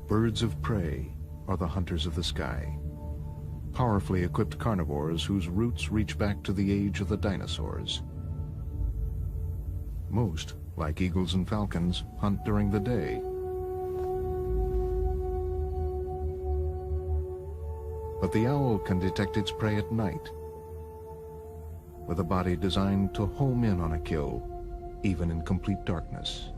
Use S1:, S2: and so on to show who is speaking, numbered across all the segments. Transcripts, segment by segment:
S1: Birds of prey are the hunters of the sky, powerfully equipped carnivores whose roots reach back to the age of the dinosaurs. Most, like eagles and falcons, hunt during the day. But the owl can detect its prey at night, with a body designed to home in on a kill, even in complete darkness.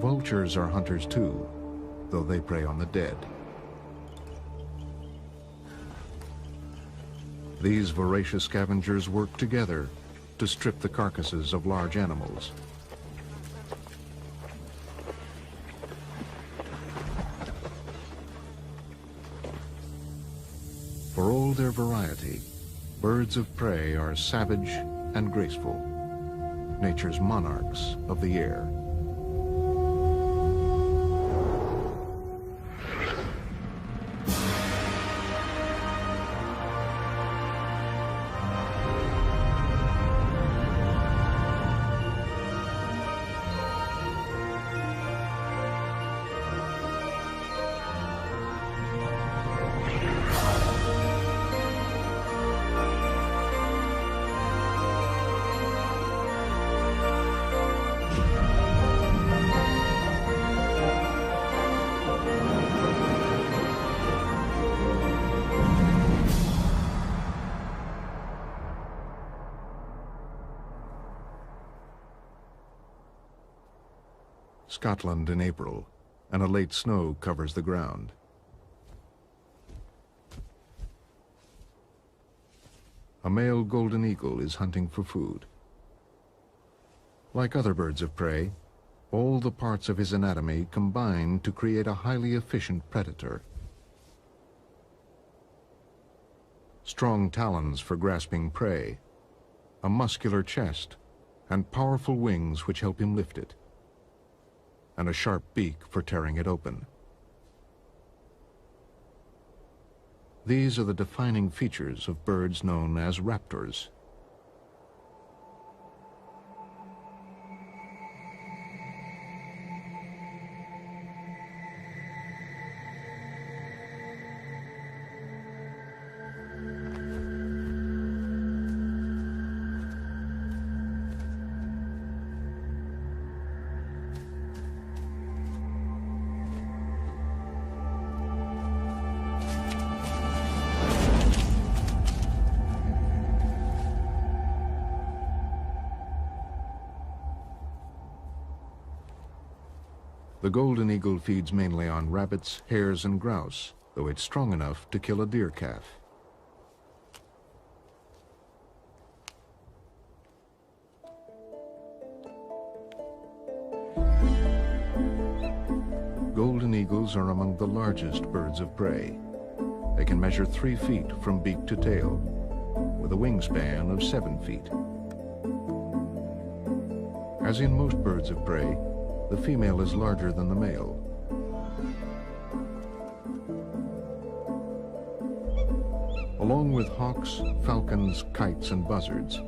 S1: Vultures are hunters too, though they prey on the dead. These voracious scavengers work together to strip the carcasses of large animals. For all their variety, birds of prey are savage and graceful, nature's monarchs of the air. Scotland in April, and a late snow covers the ground. A male golden eagle is hunting for food. Like other birds of prey, all the parts of his anatomy combine to create a highly efficient predator. Strong talons for grasping prey, a muscular chest, and powerful wings which help him lift it, and a sharp beak for tearing it open. These are the defining features of birds known as raptors. The golden eagle feeds mainly on rabbits, hares, and grouse, though it's strong enough to kill a deer calf. Golden eagles are among the largest birds of prey. They can measure 3 feet from beak to tail, with a wingspan of 7 feet. As in most birds of prey, the female is larger than the male. Along with hawks, falcons, kites, and buzzards,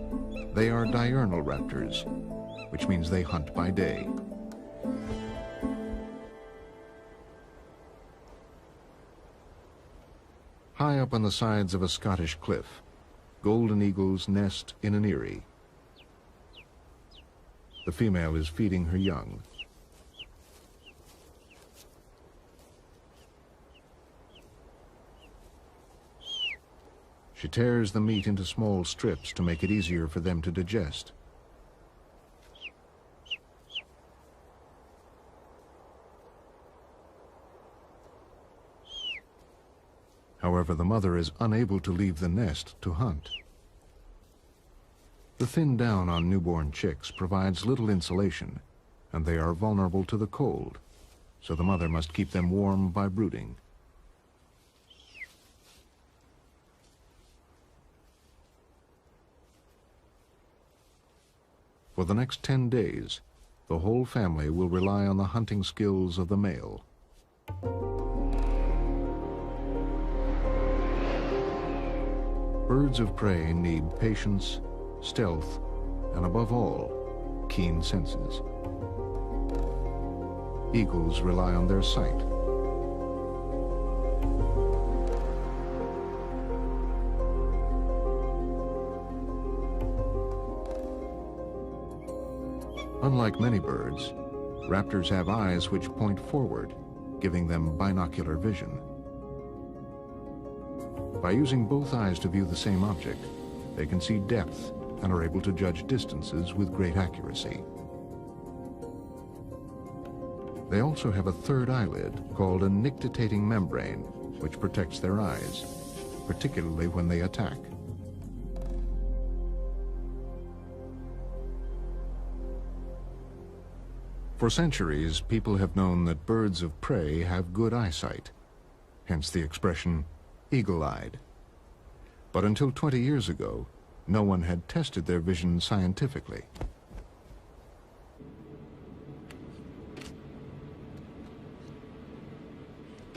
S1: they are diurnal raptors, which means they hunt by day. High up on the sides of a Scottish cliff, golden eagles nest in an eyrie. The female is feeding her young. She tears the meat into small strips to make it easier for them to digest. However, the mother is unable to leave the nest to hunt. The thin down on newborn chicks provides little insulation, and they are vulnerable to the cold, so the mother must keep them warm by brooding. For the next 10 days, the whole family will rely on the hunting skills of the male. Birds of prey need patience, stealth, and above all, keen senses. Eagles rely on their sight. Unlike many birds, raptors have eyes which point forward, giving them binocular vision. By using both eyes to view the same object, they can see depth and are able to judge distances with great accuracy. They also have a third eyelid called a nictitating membrane, which protects their eyes, particularly when they attack. For centuries, people have known that birds of prey have good eyesight, hence the expression, eagle-eyed. But until 20 years ago, no one had tested their vision scientifically.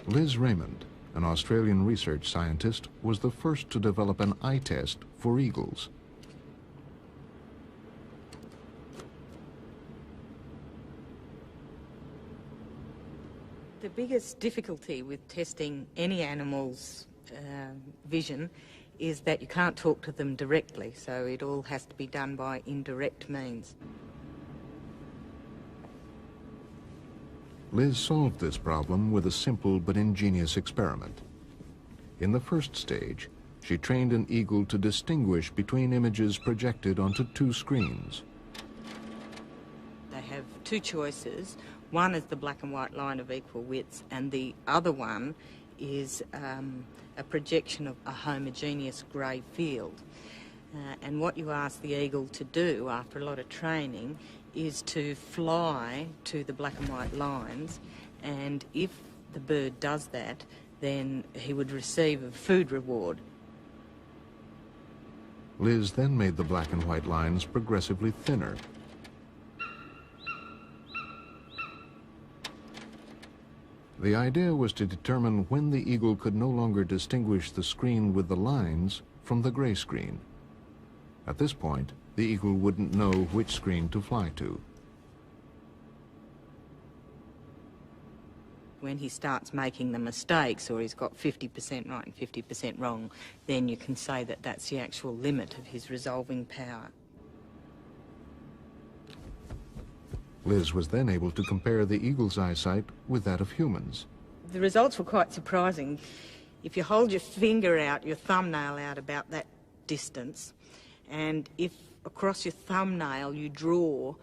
S1: Liz Raymond, an Australian research scientist, was the first to develop an eye test for eagles.
S2: The biggest difficulty with testing any animal's vision is that you can't talk to them directly, so it all has to be done by indirect means.
S1: Liz solved this problem with a simple but ingenious experiment. In the first stage, she trained an eagle to distinguish between images projected onto two screens.
S2: They have two choices. One is the black and white line of equal widths, and the other one is a projection of a homogeneous grey field. And what you ask the eagle to do after a lot of training is to fly to the black and white lines, and if the bird does that, then he would receive a food reward.
S1: Liz then made the black and white lines progressively thinner. The idea was to determine when the eagle could no longer distinguish the screen with the lines from the grey screen. At this point, the eagle wouldn't know which screen to fly to.
S2: When he starts making the mistakes, or he's got 50% right and 50% wrong, then you can say that that's the actual limit of his resolving power.
S1: Liz was then able to compare the eagle's eyesight with that of humans.
S2: The results were quite surprising. If you hold your finger out, your thumbnail out about that distance, and if across your thumbnail you draw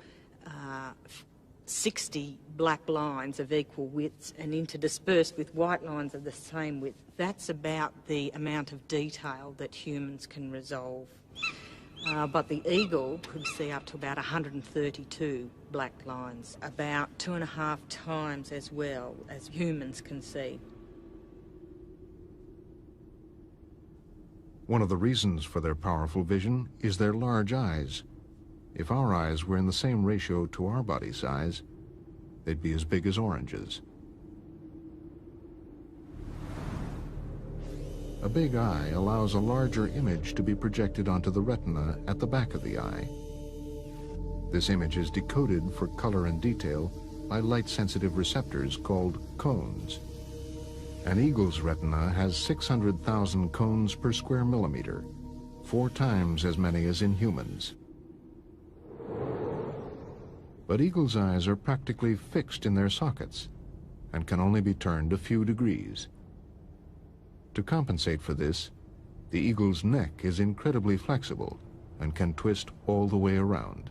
S2: 60 black lines of equal widths and interdispersed with white lines of the same width, that's about the amount of detail that humans can resolve. But the eagle could see up to about 132 black lines, about 2.5 times as well as humans can see.
S1: One of the reasons for their powerful vision is their large eyes. If our eyes were in the same ratio to our body size, they'd be as big as oranges. A big eye allows a larger image to be projected onto the retina at the back of the eye. This image is decoded for color and detail by light-sensitive receptors called cones. An eagle's retina has 600,000 cones per square millimeter, 4 times as many as in humans. But eagles' eyes are practically fixed in their sockets and can only be turned a few degrees. To compensate for this, the eagle's neck is incredibly flexible and can twist all the way around.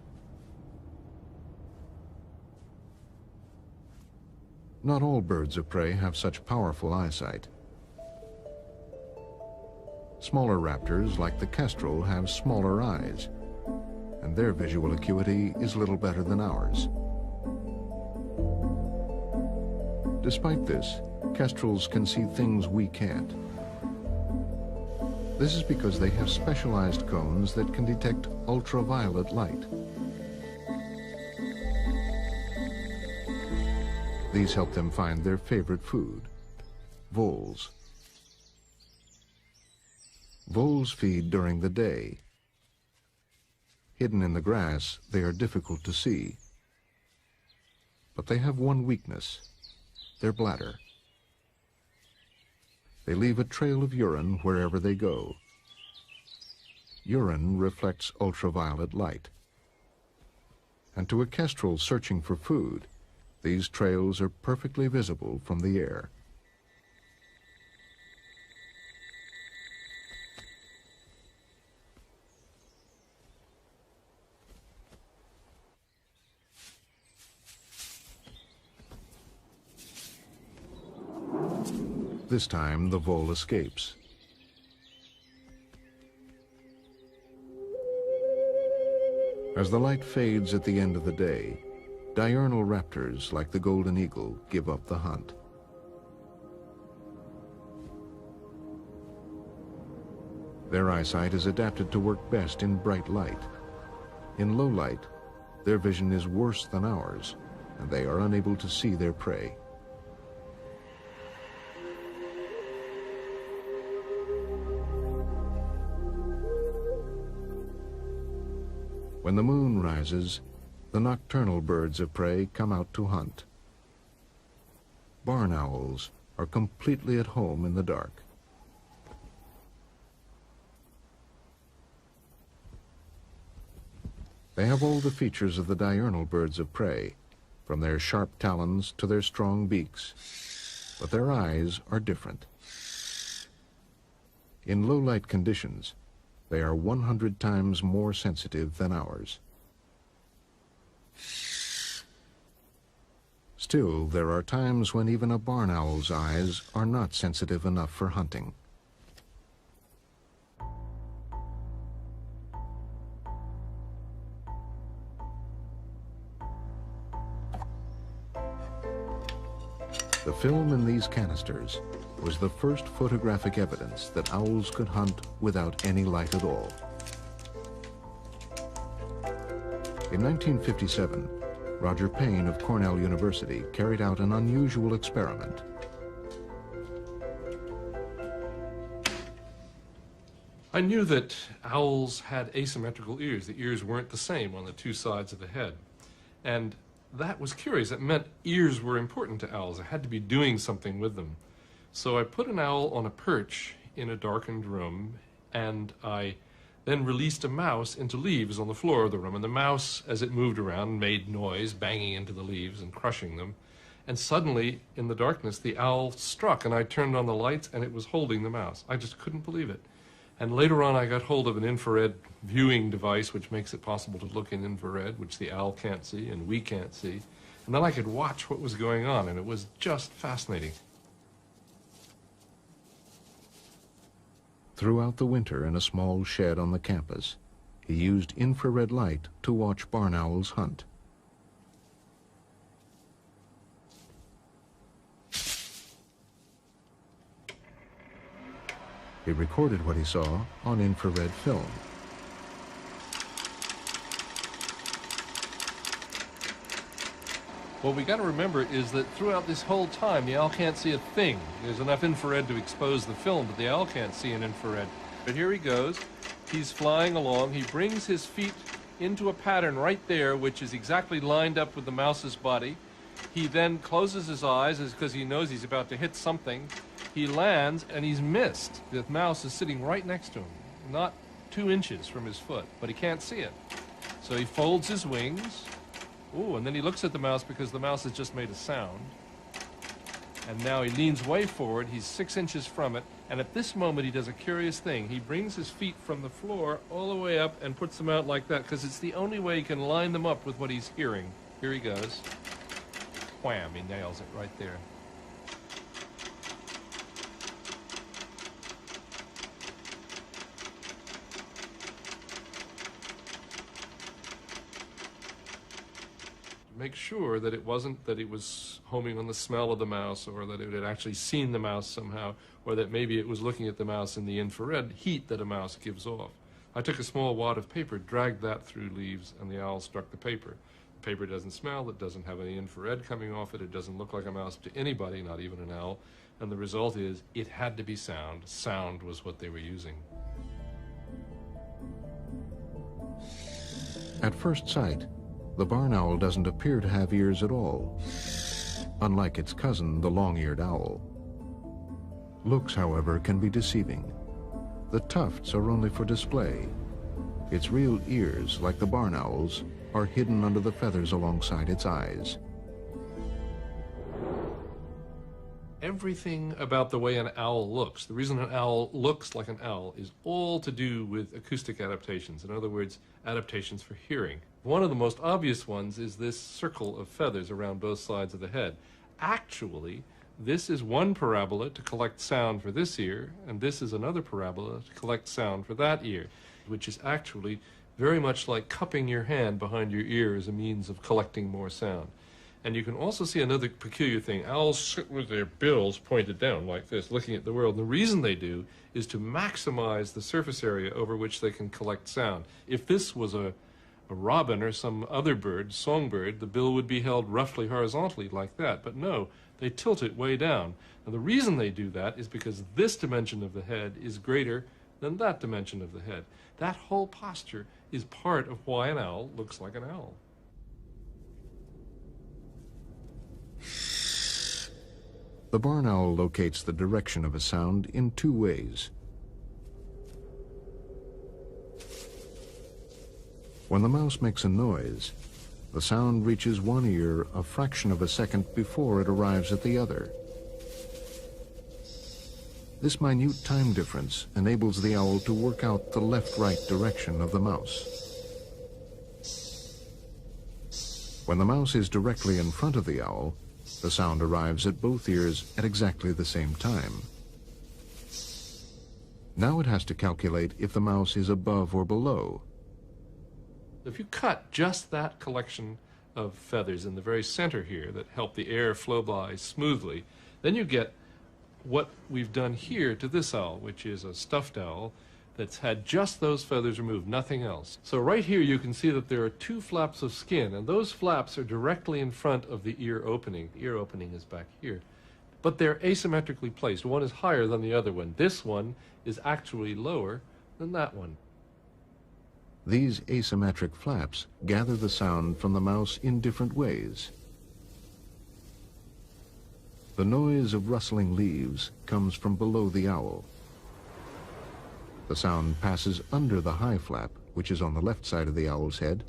S1: Not all birds of prey have such powerful eyesight. Smaller raptors, like the kestrel, have smaller eyes, and their visual acuity is little better than ours. Despite this, kestrels can see things we can't. This is because they have specialized cones that can detect ultraviolet light. These help them find their favorite food, voles. Voles feed during the day. Hidden in the grass, they are difficult to see. But they have one weakness, their bladder. They leave a trail of urine wherever they go. Urine reflects ultraviolet light. And to a kestrel searching for food, these trails are perfectly visible from the air. This time, the vole escapes. As the light fades at the end of the day, diurnal raptors like the golden eagle give up the hunt. Their eyesight is adapted to work best in bright light. In low light, their vision is worse than ours, and they are unable to see their prey. When the moon rises, the nocturnal birds of prey come out to hunt. Barn owls are completely at home in the dark. They have all the features of the diurnal birds of prey, from their sharp talons to their strong beaks, but their eyes are different. In low-light conditions, they are 100 times more sensitive than ours. Still, there are times when even a barn owl's eyes are not sensitive enough for hunting. The film in these canisters was the first photographic evidence that owls could hunt without any light at all. In 1957, Roger Payne of Cornell University carried out an unusual experiment.
S3: I knew that owls had asymmetrical ears. The ears weren't the same on the two sides of the head. And that was curious. It meant ears were important to owls. I had to be doing something with them. So I put an owl on a perch in a darkened room, and I then released a mouse into leaves on the floor of the room. And the mouse, as it moved around, made noise, banging into the leaves and crushing them. And suddenly, in the darkness, the owl struck, and I turned on the lights, and it was holding the mouse. I just couldn't believe it. And later on, I got hold of an infrared viewing device, which makes it possible to look in infrared, which the owl can't see and we can't see. And then I could watch what was going on, and it was just fascinating.
S1: Throughout the winter in a small shed on the campus, he used infrared light to watch barn owls hunt. He recorded what he saw on infrared film.
S3: What we got to remember is that throughout this whole time, the owl can't see a thing. There's enough infrared to expose the film, but the owl can't see in infrared. But here he goes. He's flying along. He brings his feet into a pattern right there, which is exactly lined up with the mouse's body. He then closes his eyes because he knows he's about to hit something. He lands, and he's missed. The mouse is sitting right next to him, not 2 inches from his foot, but he can't see it. So he folds his wings. Ooh, and then he looks at the mouse because the mouse has just made a sound. And now he leans way forward. He's 6 inches from it. And at this moment, he does a curious thing. He brings his feet from the floor all the way up and puts them out like that because it's the only way he can line them up with what he's hearing. Here he goes. Wham, he nails it right there. Make sure that it wasn't that it was homing on the smell of the mouse, or that it had actually seen the mouse somehow, or that maybe it was looking at the mouse in the infrared heat that a mouse gives off. I took a small wad of paper, dragged that through leaves, and the owl struck the paper. The paper doesn't smell, it doesn't have any infrared coming off it, it doesn't look like a mouse to anybody, not even an owl. And the result is it had to be sound. Sound was what they were using.
S1: At first sight, the barn owl doesn't appear to have ears at all, unlike its cousin, the long-eared owl. Looks, however, can be deceiving. The tufts are only for display. Its real ears, like the barn owl's, are hidden under the feathers alongside its eyes.
S3: Everything about the way an owl looks, the reason an owl looks like an owl, is all to do with acoustic adaptations. In other words, adaptations for hearing. One of the most obvious ones is this circle of feathers around both sides of the head. Actually, this is one parabola to collect sound for this ear, and this is another parabola to collect sound for that ear, which is actually very much like cupping your hand behind your ear as a means of collecting more sound. And you can also see another peculiar thing. Owls sit with their bills pointed down like this, looking at the world. And the reason they do is to maximize the surface area over which they can collect sound. If this was a robin or some other bird, songbird, the bill would be held roughly horizontally like that. But no, they tilt it way down. And the reason they do that is because this dimension of the head is greater than that dimension of the head. That whole posture is part of why an owl looks like an owl.
S1: The barn owl locates the direction of a sound in two ways. When the mouse makes a noise, the sound reaches one ear a fraction of a second before it arrives at the other. This minute time difference enables the owl to work out the left-right direction of the mouse. When the mouse is directly in front of the owl, the sound arrives at both ears at exactly the same time. Now it has to calculate if the mouse is above or below.
S3: If you cut just that collection of feathers in the very center here that help the air flow by smoothly, then you get what we've done here to this owl, which is a stuffed owl that's had just those feathers removed, nothing else. So right here you can see that there are two flaps of skin, and those flaps are directly in front of the ear opening. The ear opening is back here. But they're asymmetrically placed. One is higher than the other one. This one is actually lower than that one.
S1: These asymmetric flaps gather the sound from the mouse in different ways. The noise of rustling leaves comes from below the owl. The sound passes under the high flap, which is on the left side of the owl's head,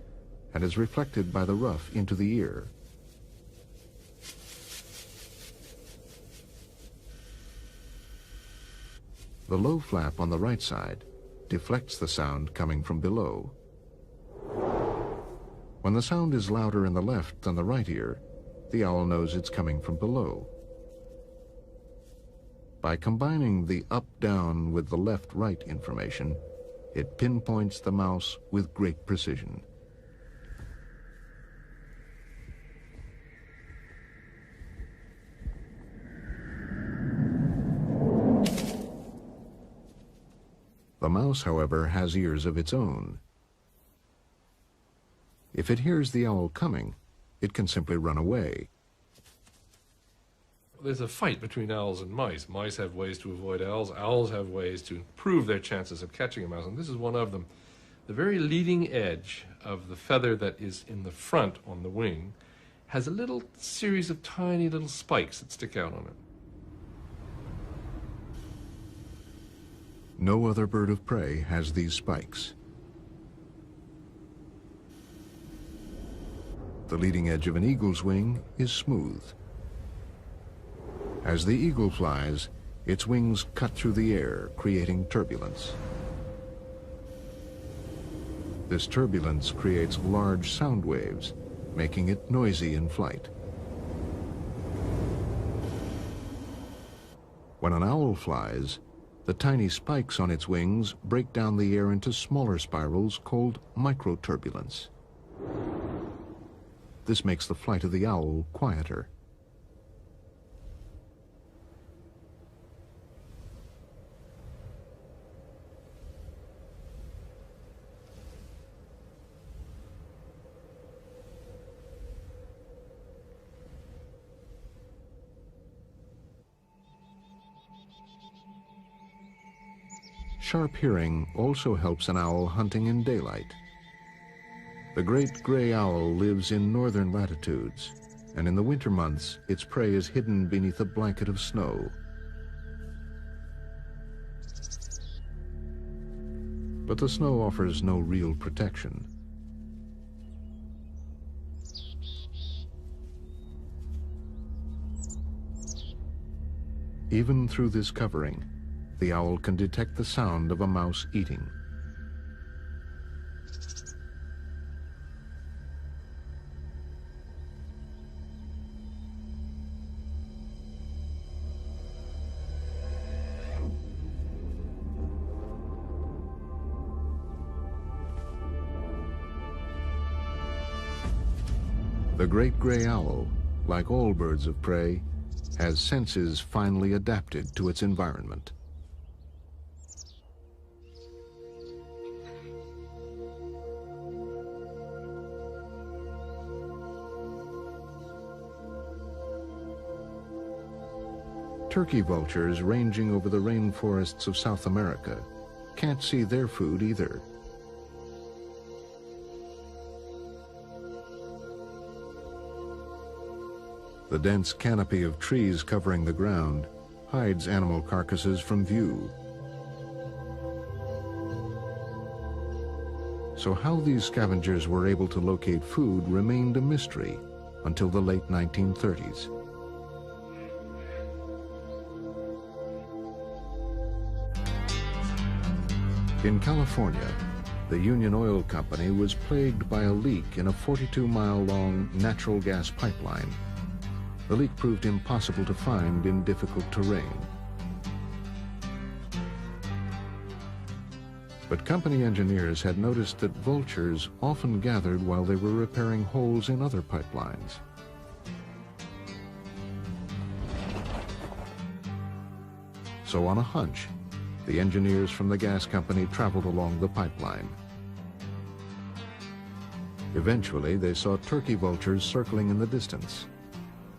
S1: and is reflected by the ruff into the ear. The low flap on the right side deflects the sound coming from below. When the sound is louder in the left than the right ear, the owl knows it's coming from below. By combining the up-down with the left-right information, it pinpoints the mouse with great precision. The mouse, however, has ears of its own. If it hears the owl coming, it can simply run away.
S3: There's a fight between owls and mice. Mice have ways to avoid owls. Owls have ways to improve their chances of catching a mouse, and this is one of them. The very leading edge of the feather that is in the front on the wing has a little series of tiny little spikes that stick out on it.
S1: No other bird of prey has these spikes. The leading edge of an eagle's wing is smooth. As the eagle flies, its wings cut through the air, creating turbulence. This turbulence creates large sound waves, making it noisy in flight. When an owl flies, the tiny spikes on its wings break down the air into smaller spirals called microturbulence. This makes the flight of the owl quieter. Sharp hearing also helps an owl hunting in daylight. The great gray owl lives in northern latitudes, and in the winter months, its prey is hidden beneath a blanket of snow. But the snow offers no real protection. Even through this covering, the owl can detect the sound of a mouse eating. The great gray owl, like all birds of prey, has senses finely adapted to its environment. Turkey vultures ranging over the rainforests of South America can't see their food either. The dense canopy of trees covering the ground hides animal carcasses from view. So how these scavengers were able to locate food remained a mystery until the late 1930s. In California, the Union Oil Company was plagued by a leak in a 42-mile-long natural gas pipeline. The leak proved impossible to find in difficult terrain. But company engineers had noticed that vultures often gathered while they were repairing holes in other pipelines. So on a hunch, the engineers from the gas company traveled along the pipeline. Eventually, they saw turkey vultures circling in the distance.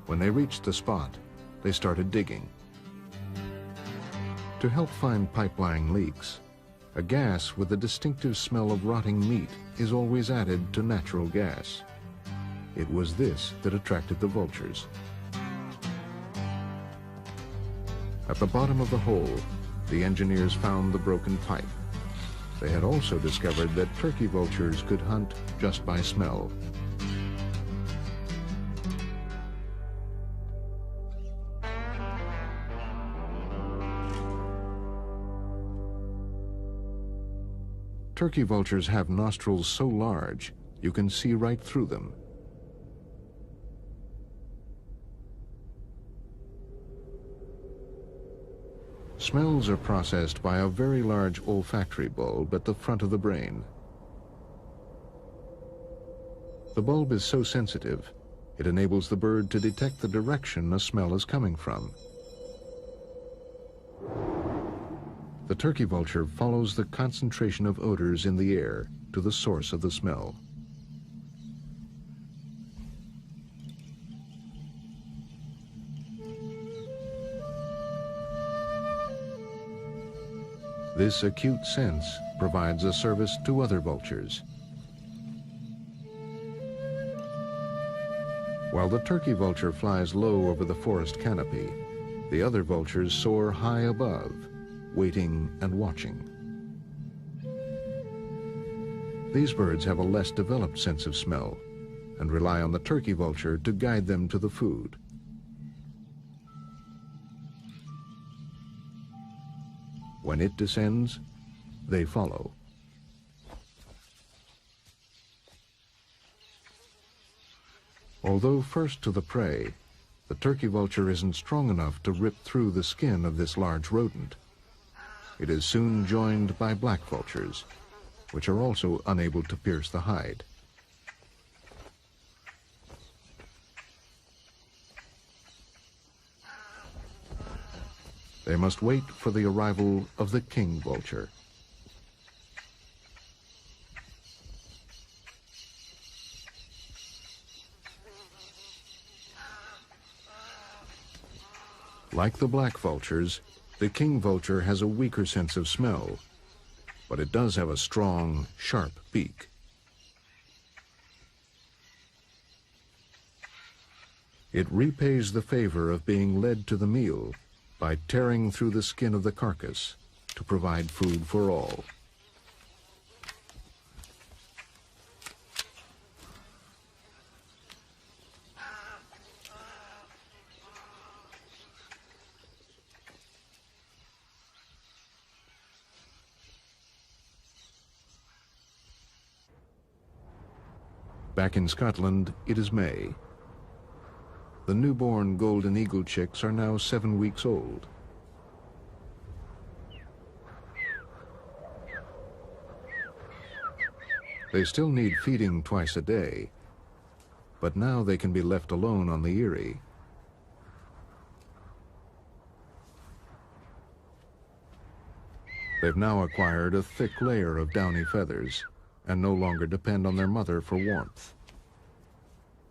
S1: When they reached the spot, they started digging. To help find pipeline leaks, a gas with a distinctive smell of rotting meat is always added to natural gas. It was this that attracted the vultures. At the bottom of the hole, the engineers found the broken pipe. They had also discovered that turkey vultures could hunt just by smell. Turkey vultures have nostrils so large, you can see right through them. Smells are processed by a very large olfactory bulb at the front of the brain. The bulb is so sensitive, it enables the bird to detect the direction a smell is coming from. The turkey vulture follows the concentration of odors in the air to the source of the smell. This acute sense provides a service to other vultures. While the turkey vulture flies low over the forest canopy, the other vultures soar high above, waiting and watching. These birds have a less developed sense of smell and rely on the turkey vulture to guide them to the food. When it descends, they follow. Although first to the prey, the turkey vulture isn't strong enough to rip through the skin of this large rodent. It is soon joined by black vultures, which are also unable to pierce the hide. They must wait for the arrival of the king vulture. Like the black vultures, the king vulture has a weaker sense of smell but it does have a strong, sharp beak. It repays the favor of being led to the meal by tearing through the skin of the carcass to provide food for all. Back in Scotland, it is May. The newborn golden eagle chicks are now 7 weeks old. They still need feeding twice a day, but now they can be left alone on the Erie. They've now acquired a thick layer of downy feathers and no longer depend on their mother for warmth.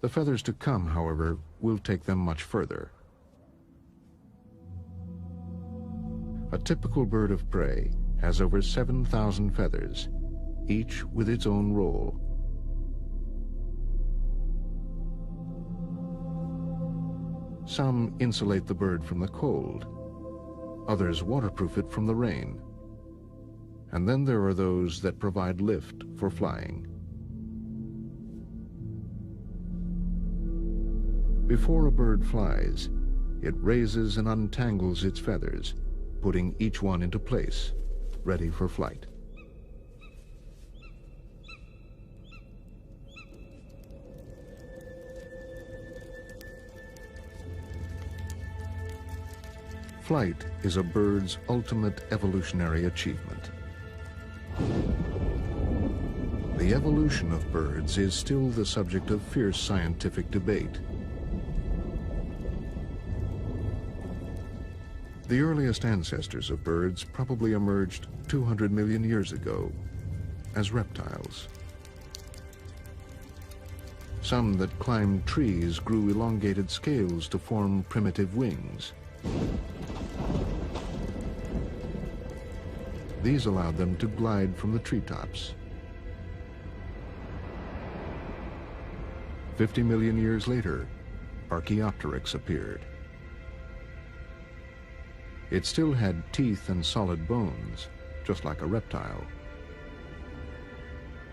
S1: The feathers to come, however, will take them much further. A typical bird of prey has over 7,000 feathers, each with its own role. Some insulate the bird from the cold, others waterproof it from the rain. And then there are those that provide lift for flying. Before a bird flies, it raises and untangles its feathers, putting each one into place, ready for flight. Flight is a bird's ultimate evolutionary achievement. The evolution of birds is still the subject of fierce scientific debate. The earliest ancestors of birds probably emerged 200 million years ago as reptiles. Some that climbed trees grew elongated scales to form primitive wings. These allowed them to glide from the treetops. 50 million years later, Archaeopteryx appeared. It still had teeth and solid bones, just like a reptile.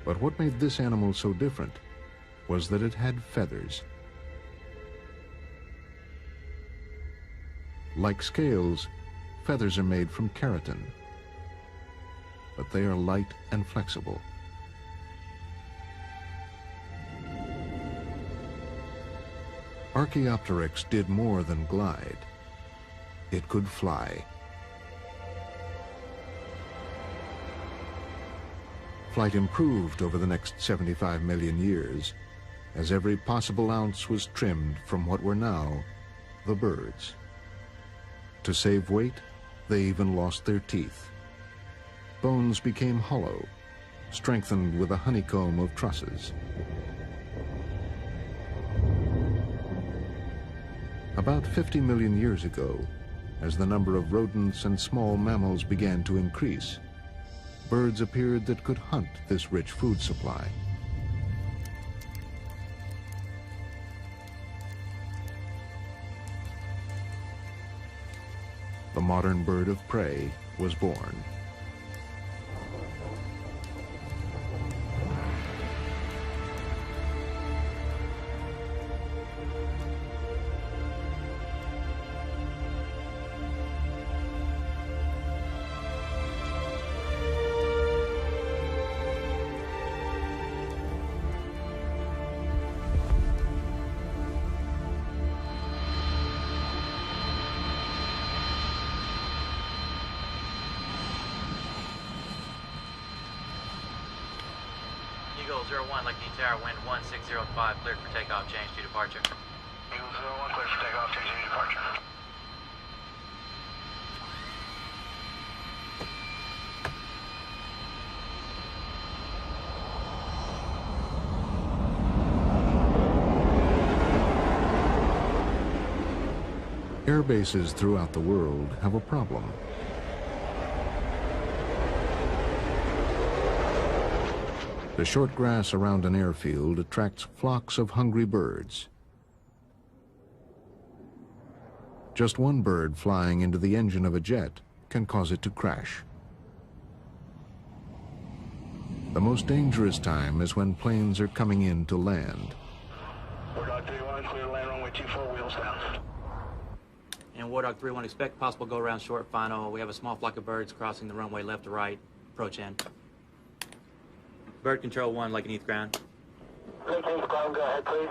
S1: But what made this animal so different was that it had feathers. Like scales, feathers are made from keratin, but they are light and flexible. Archaeopteryx did more than glide. It could fly. Flight improved over the next 75 million years, as every possible ounce was trimmed from what were now the birds. To save weight, they even lost their teeth. Bones became hollow, strengthened with a honeycomb of trusses. About 50 million years ago, as the number of rodents and small mammals began to increase, birds appeared that could hunt this rich food supply. The modern bird of prey was born.
S4: Eagle 01, Lake Tower, wind 1605, cleared for takeoff, change to departure.
S5: Eagle 01, cleared for takeoff, change to departure.
S1: Air bases throughout the world have a problem. The short grass around an airfield attracts flocks of hungry birds. Just one bird flying into the engine of a jet can cause it to crash. The most dangerous time is when planes are coming in to land.
S5: Wardog 3-1, clear land runway 24, wheels down.
S4: And Wardog 3-1, expect possible go around short final. We have a small flock of birds crossing the runway left to right. Approach in. Bird control 1, Lake and Heath ground.
S5: Lake and Heath ground, go ahead, please.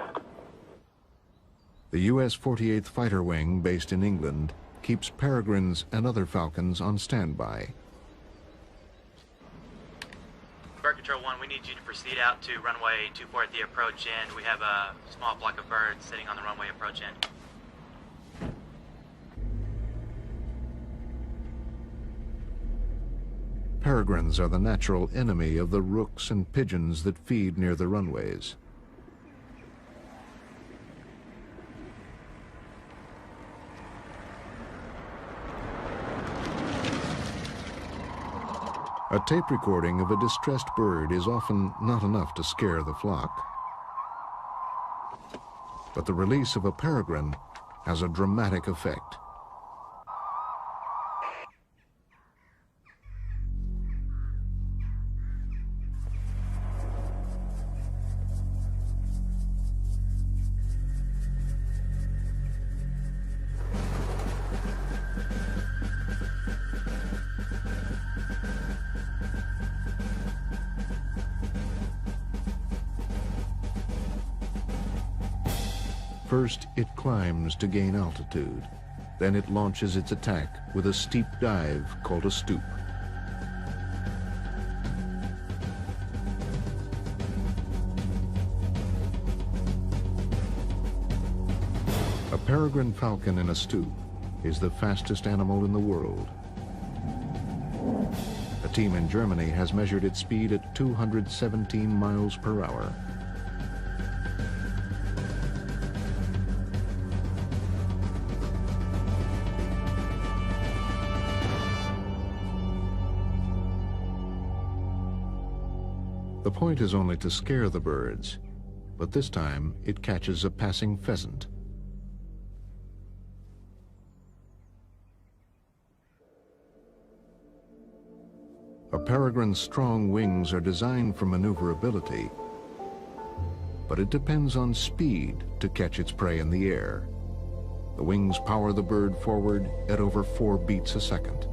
S1: The U.S. 48th Fighter Wing, based in England, keeps peregrines and other falcons on standby.
S4: Bird control 1, we need you to proceed out to runway 24 at the approach end. We have a small flock of birds sitting on the runway approach end.
S1: Peregrines are the natural enemy of the rooks and pigeons that feed near the runways. A tape recording of a distressed bird is often not enough to scare the flock. But the release of a peregrine has a dramatic effect. First, it climbs to gain altitude. Then it launches its attack with a steep dive called a stoop. A peregrine falcon in a stoop is the fastest animal in the world. A team in Germany has measured its speed at 217 miles per hour. The point is only to scare the birds, but this time it catches a passing pheasant. A peregrine's strong wings are designed for maneuverability, but it depends on speed to catch its prey in the air. The wings power the bird forward at over 4 beats a second.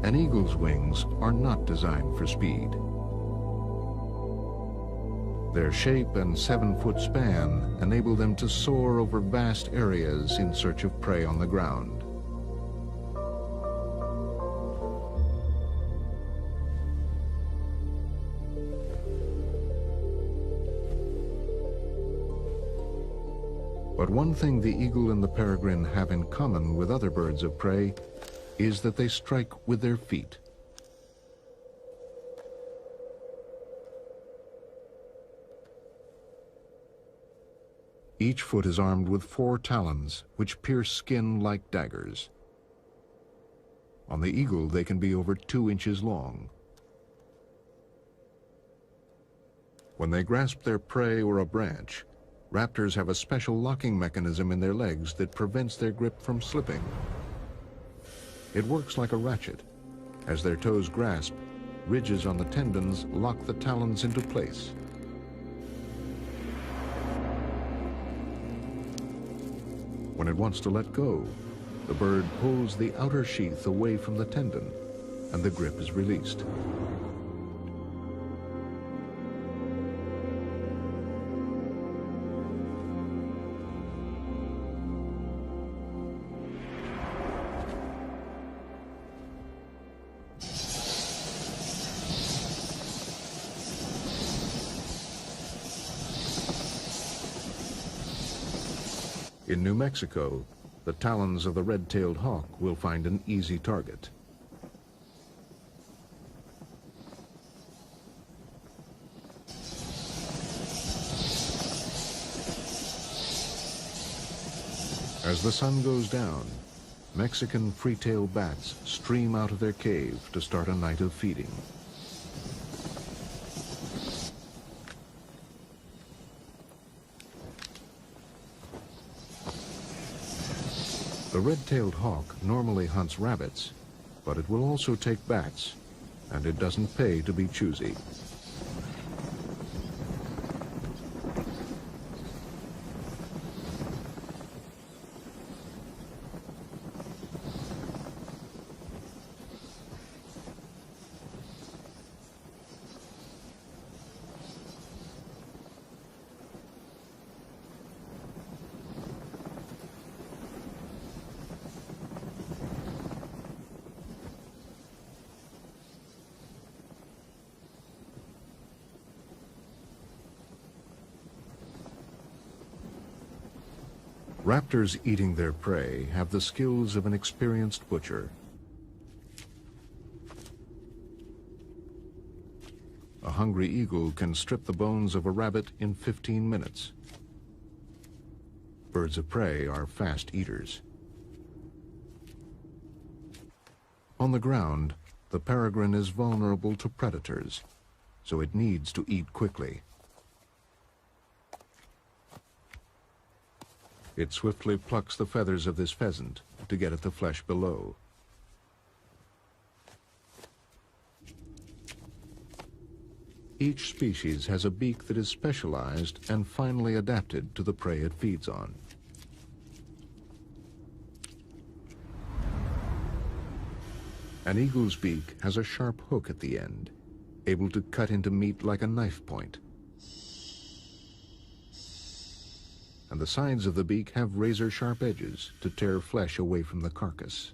S1: An eagle's wings are not designed for speed. Their shape and 7-foot span enable them to soar over vast areas in search of prey on the ground. But one thing the eagle and the peregrine have in common with other birds of prey is that they strike with their feet. Each foot is armed with 4 talons, which pierce skin like daggers. On the eagle, they can be over 2 inches long. When they grasp their prey or a branch, raptors have a special locking mechanism in their legs that prevents their grip from slipping. It works like a ratchet. As their toes grasp, ridges on the tendons lock the talons into place. When it wants to let go, the bird pulls the outer sheath away from the tendon, and the grip is released. In New Mexico, the talons of the red-tailed hawk will find an easy target. As the sun goes down, Mexican free-tailed bats stream out of their cave to start a night of feeding. The red-tailed hawk normally hunts rabbits, but it will also take bats, and it doesn't pay to be choosy. Raptors eating their prey have the skills of an experienced butcher. A hungry eagle can strip the bones of a rabbit in 15 minutes. Birds of prey are fast eaters. On the ground, the peregrine is vulnerable to predators, so it needs to eat quickly. It swiftly plucks the feathers of this pheasant to get at the flesh below. Each species has a beak that is specialized and finely adapted to the prey it feeds on. An eagle's beak has a sharp hook at the end, able to cut into meat like a knife point. And the sides of the beak have razor-sharp edges to tear flesh away from the carcass.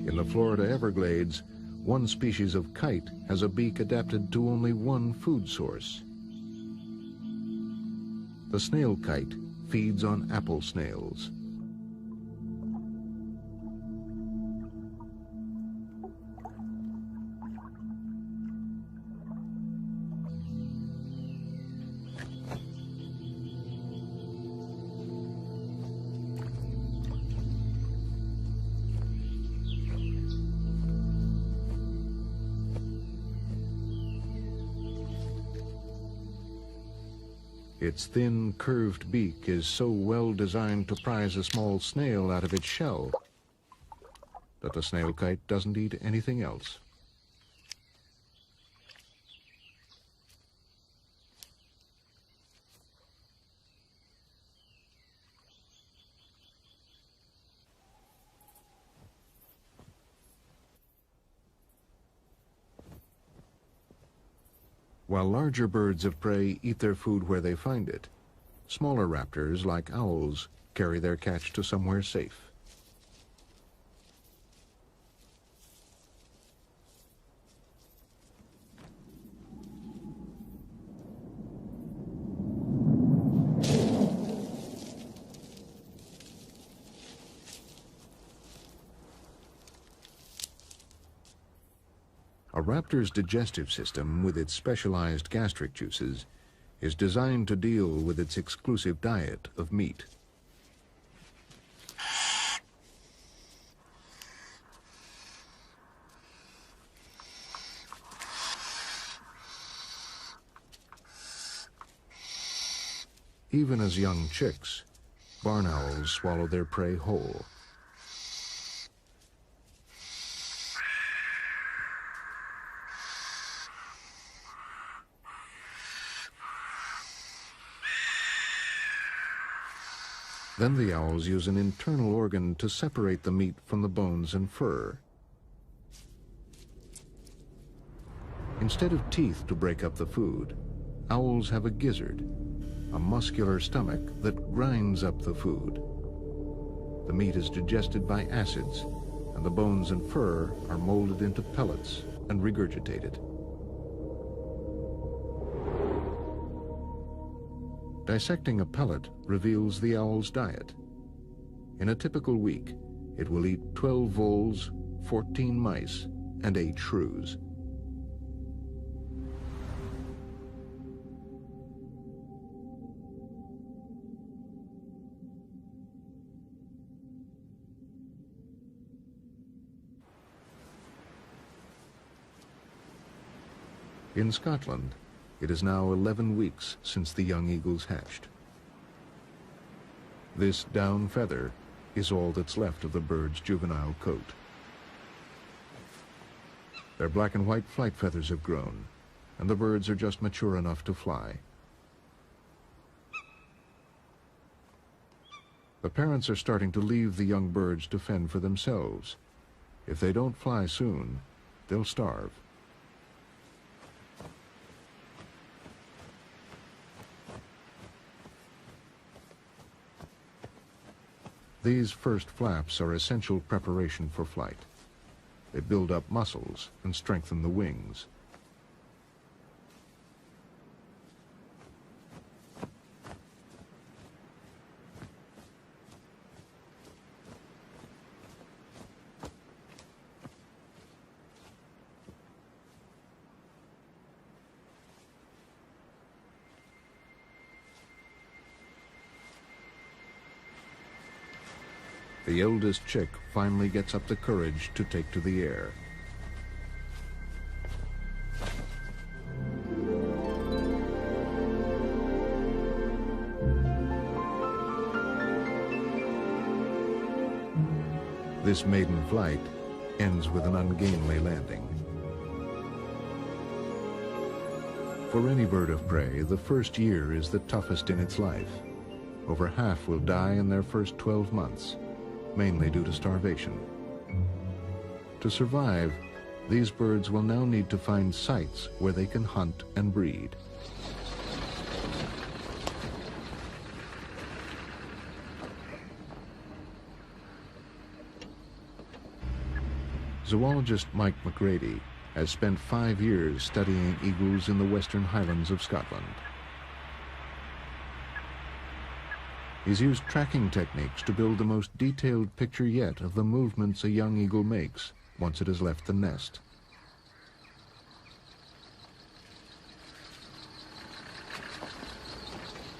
S1: In the Florida Everglades, one species of kite has a beak adapted to only one food source. The snail kite feeds on apple snails. Its thin, curved beak is so well designed to prise a small snail out of its shell that the snail kite doesn't eat anything else. While larger birds of prey eat their food where they find it, smaller raptors, like owls, carry their catch to somewhere safe. A raptor's digestive system, with its specialized gastric juices, is designed to deal with its exclusive diet of meat. Even as young chicks, barn owls swallow their prey whole. Then the owls use an internal organ to separate the meat from the bones and fur. Instead of teeth to break up the food, owls have a gizzard, a muscular stomach that grinds up the food. The meat is digested by acids, and the bones and fur are molded into pellets and regurgitated. Dissecting a pellet reveals the owl's diet. In a typical week, it will eat 12 voles, 14 mice, and 8 shrews. In Scotland, it is now 11 weeks since the young eagles hatched. This down feather is all that's left of the bird's juvenile coat. Their black and white flight feathers have grown, and the birds are just mature enough to fly. The parents are starting to leave the young birds to fend for themselves. If they don't fly soon, they'll starve. These first flaps are essential preparation for flight. They build up muscles and strengthen the wings. The eldest chick finally gets up the courage to take to the air. This maiden flight ends with an ungainly landing. For any bird of prey, the first year is the toughest in its life. Over half will die in their first 12 months. Mainly due to starvation. To survive, these birds will now need to find sites where they can hunt and breed. Zoologist Mike McGrady has spent 5 years studying eagles in the Western Highlands of Scotland. He's used tracking techniques to build the most detailed picture yet of the movements a young eagle makes once it has left the nest.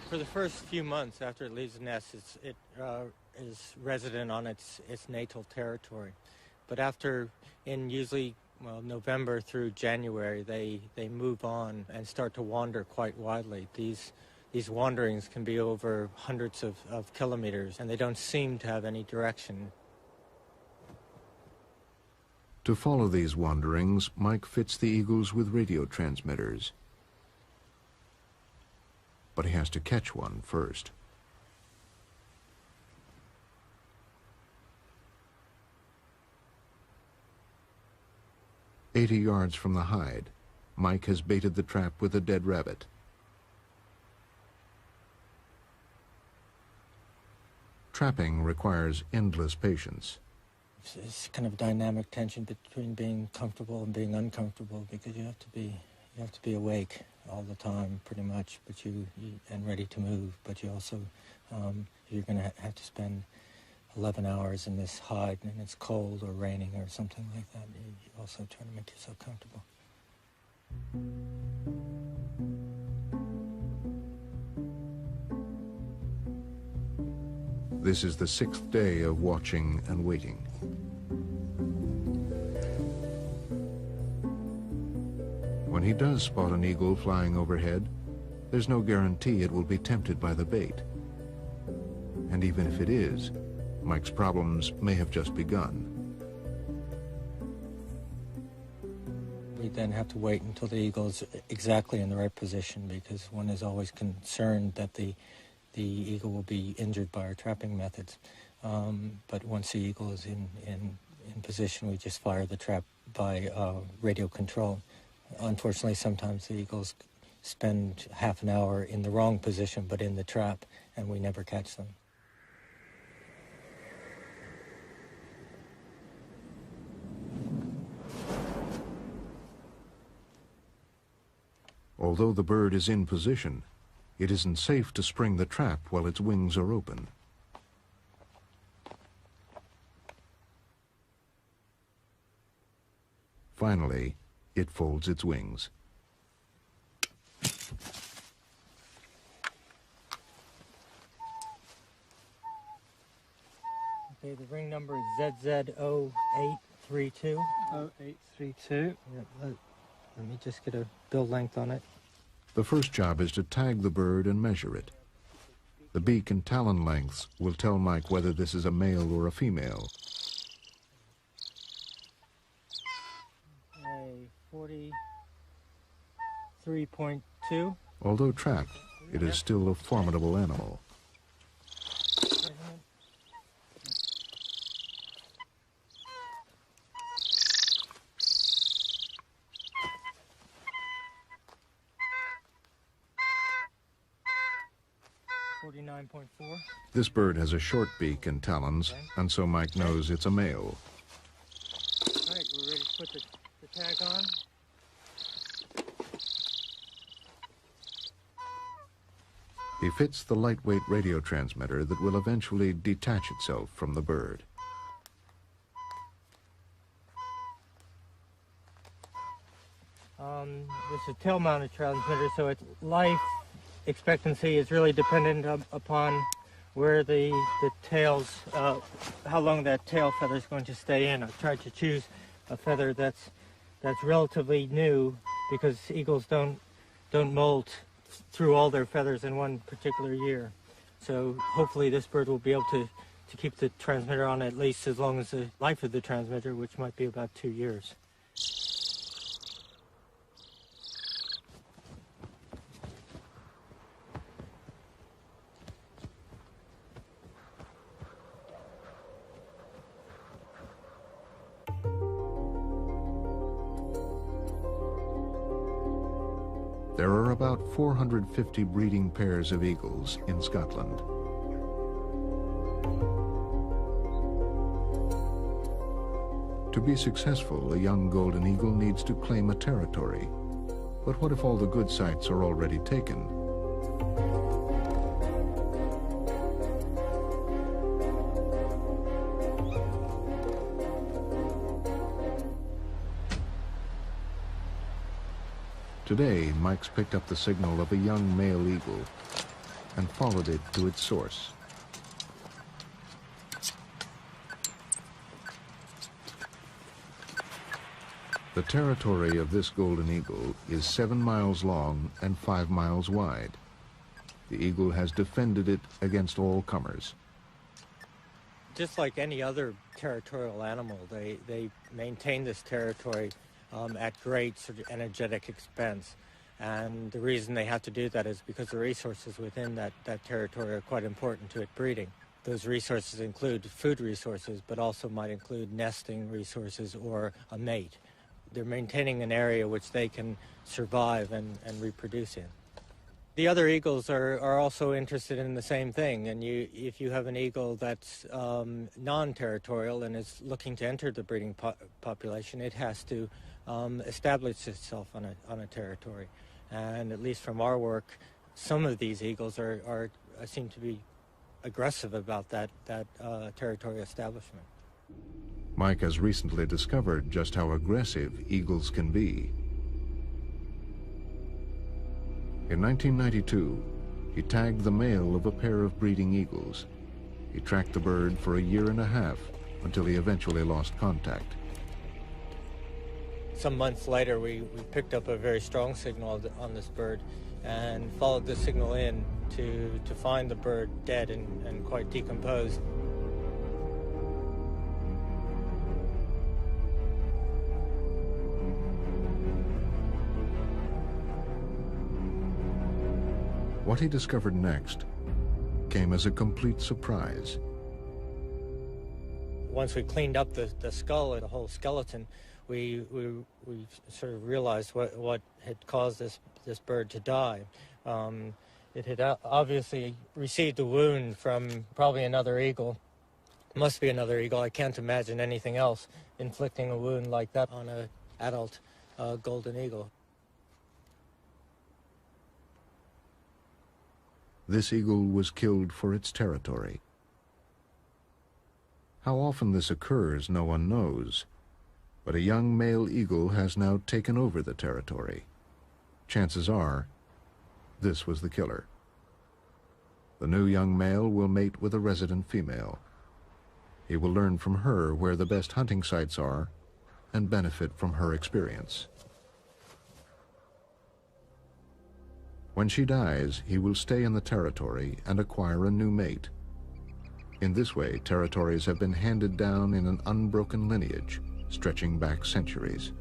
S6: For the first few months after it leaves the nest, it is resident on its natal territory. But after, in usually November through January, they move on and start to wander quite widely. These wanderings can be over hundreds of kilometers, and they don't seem to have any direction.
S1: To follow these wanderings, Mike fits the eagles with radio transmitters. But he has to catch one first. "80 yards from the hide, Mike has baited the trap with a dead rabbit. Trapping requires endless patience.
S6: It's kind of dynamic tension between being comfortable and being uncomfortable, because you have to be awake all the time, pretty much, but and ready to move. But you also, you're going to have to spend 11 hours in this hide, and it's cold or raining or something like that. You also try to make yourself comfortable.
S1: This is the 6th day of watching and waiting. When he does spot an eagle flying overhead, there's no guarantee it will be tempted by the bait. And even if it is, Mike's problems may have just begun.
S6: We then have to wait until the eagle is exactly in the right position, because one is always concerned that the eagle will be injured by our trapping methods. But once the eagle is in position, we just fire the trap by radio control. Unfortunately, sometimes the eagles spend half an hour in the wrong position, but in the trap, and we never catch them.
S1: Although the bird is in position, it isn't safe to spring the trap while its wings are open. Finally, it folds its wings.
S6: Okay, the ring number is ZZ0832.
S7: 0832.
S6: Yeah, let me just get a bill length on it.
S1: The first job is to tag the bird and measure it. The beak and talon lengths will tell Mike whether this is a male or a female.
S6: Okay, 43.2.
S1: Although trapped, it is still a formidable animal. This bird has a short beak and talons, and so Mike knows it's a male.
S6: All right, we're ready to put the tag on.
S1: He fits the lightweight radio transmitter that will eventually detach itself from the bird.
S6: This is a tail-mounted transmitter, so its life expectancy is really dependent upon where the tails, how long that tail feather is going to stay in. I've tried to choose a feather that's relatively new, because eagles don't molt through all their feathers in one particular year. So hopefully this bird will be able to keep the transmitter on at least as long as the life of the transmitter, which might be about 2 years.
S1: There are about 450 breeding pairs of eagles in Scotland. To be successful, a young golden eagle needs to claim a territory. But what if all the good sites are already taken? Today, Mike's picked up the signal of a young male eagle and followed it to its source. The territory of this golden eagle is 7 miles long and 5 miles wide. The eagle has defended it against all comers.
S6: Just like any other territorial animal, they maintain this territory at great sort of energetic expense. And the reason they have to do that is because the resources within that territory are quite important to it breeding. Those resources include food resources, but also might include nesting resources or a mate. They're maintaining an area which they can survive and reproduce in. The other eagles are also interested in the same thing, and if you have an eagle that's non-territorial and is looking to enter the breeding population, it has to establish itself on a territory. And at least from our work, some of these eagles seem to be aggressive about that territory establishment.
S1: Mike has recently discovered just how aggressive eagles can be. In 1992, he tagged the male of a pair of breeding eagles. He tracked the bird for a year and a half until he eventually lost contact.
S6: Some months later, we picked up a very strong signal on this bird and followed the signal in to find the bird dead and quite decomposed.
S1: What he discovered next came as a complete surprise.
S6: Once we cleaned up the skull and the whole skeleton, we sort of realized what had caused this bird to die. It had obviously received a wound from probably another eagle. Must be another eagle. I can't imagine anything else inflicting a wound like that on an adult golden eagle.
S1: This eagle was killed for its territory. How often this occurs, no one knows. But a young male eagle has now taken over the territory. Chances are, this was the killer. The new young male will mate with a resident female. He will learn from her where the best hunting sites are and benefit from her experience. When she dies, he will stay in the territory and acquire a new mate. In this way, territories have been handed down in an unbroken lineage, stretching back centuries.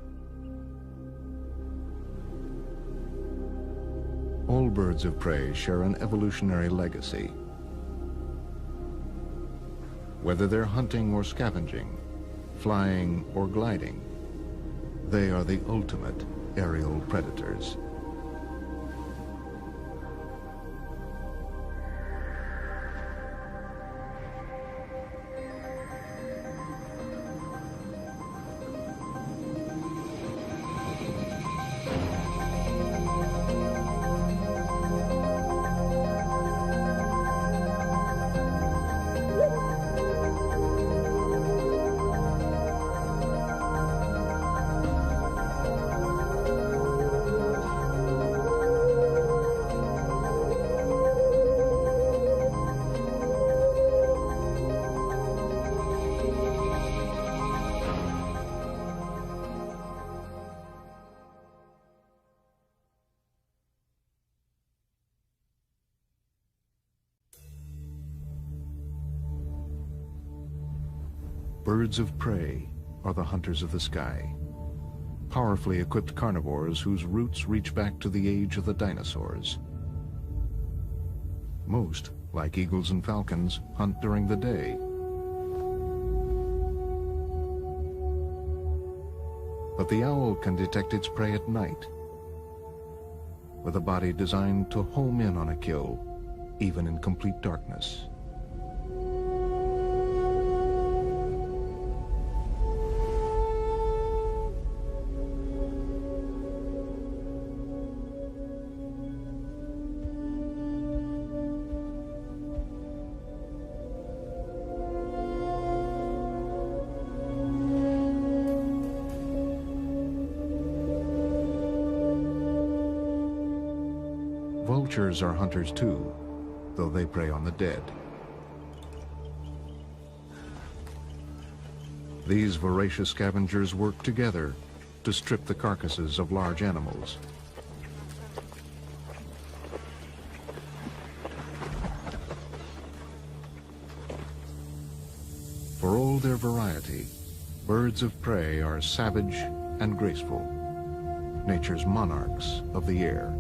S1: All birds of prey share an evolutionary legacy. Whether they're hunting or scavenging, flying or gliding, they are the ultimate aerial predators. Birds of prey are the hunters of the sky, powerfully equipped carnivores whose roots reach back to the age of the dinosaurs. Most, like eagles and falcons, hunt during the day. But the owl can detect its prey at night, with a body designed to home in on a kill, even in complete darkness. Vultures are hunters too, though they prey on the dead. These voracious scavengers work together to strip the carcasses of large animals. For all their variety, birds of prey are savage and graceful, nature's monarchs of the air.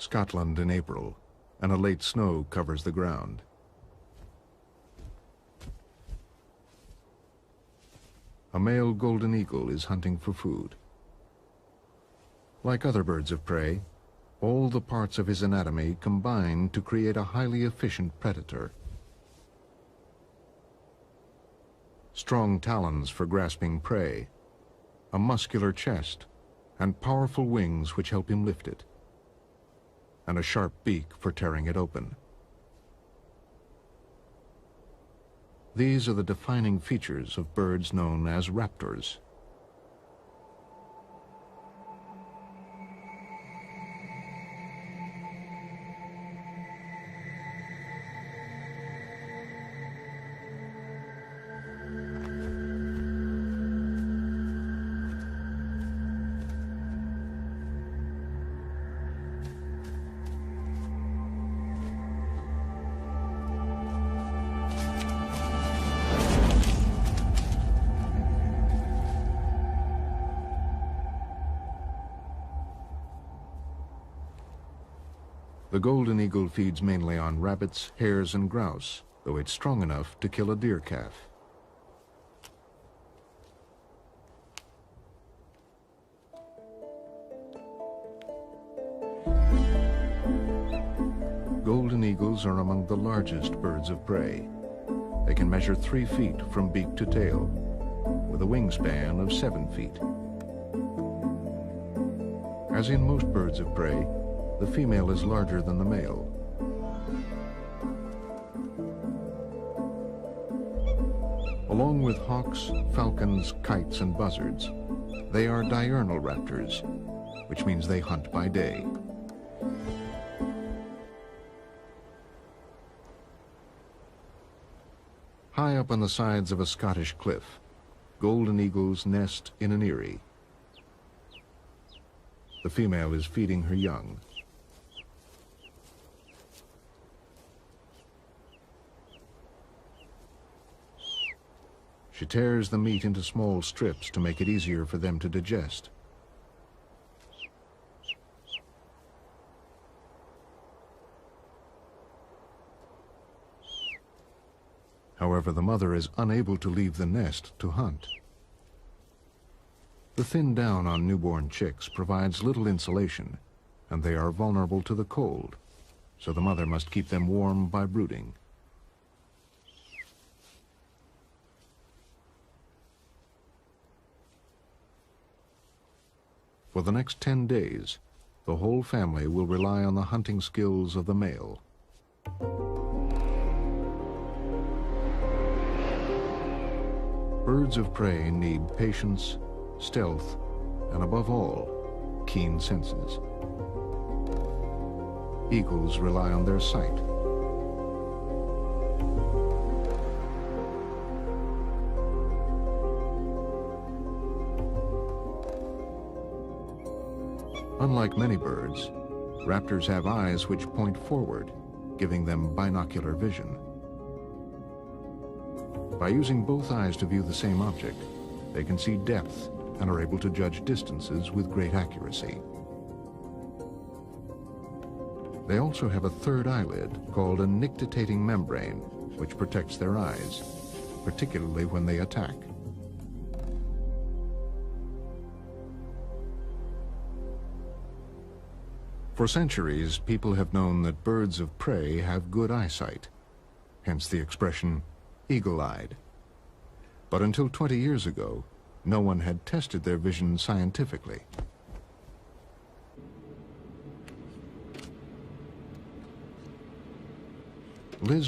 S1: Scotland in April, and a late snow covers the ground. A male golden eagle is hunting for food. Like other birds of prey, all the parts of his anatomy combine to create a highly efficient predator. Strong talons for grasping prey, a muscular chest, and powerful wings which help him lift it, and a sharp beak for tearing it open. These are the defining features of birds known as raptors. The golden eagle feeds mainly on rabbits, hares, and grouse, though it's strong enough to kill a deer calf. Golden eagles are among the largest birds of prey. They can measure 3 feet from beak to tail, with a wingspan of 7 feet. As in most birds of prey, the female is larger than the male. Along with hawks, falcons, kites, and buzzards, they are diurnal raptors, which means they hunt by day. High up on the sides of a Scottish cliff, golden eagles nest in an eyrie. The female is feeding her young. She tears the meat into small strips to make it easier for them to digest. However, the mother is unable to leave the nest to hunt. The thin down on newborn chicks provides little insulation, and they are vulnerable to the cold, so the mother must keep them warm by brooding. For the next 10 days, the whole family will rely on the hunting skills of the male. Birds of prey need patience, stealth, and above all, keen senses. Eagles rely on their sight. Unlike many birds, raptors have eyes which point forward, giving them binocular vision. By using both eyes to view the same object, they can see depth and are able to judge distances with great accuracy. They also have a third eyelid called a nictitating membrane, which protects their eyes, particularly when they attack. For centuries, people have known that birds of prey have good eyesight, hence the expression eagle-eyed. But until 20 years ago, no one had tested their vision scientifically. Liz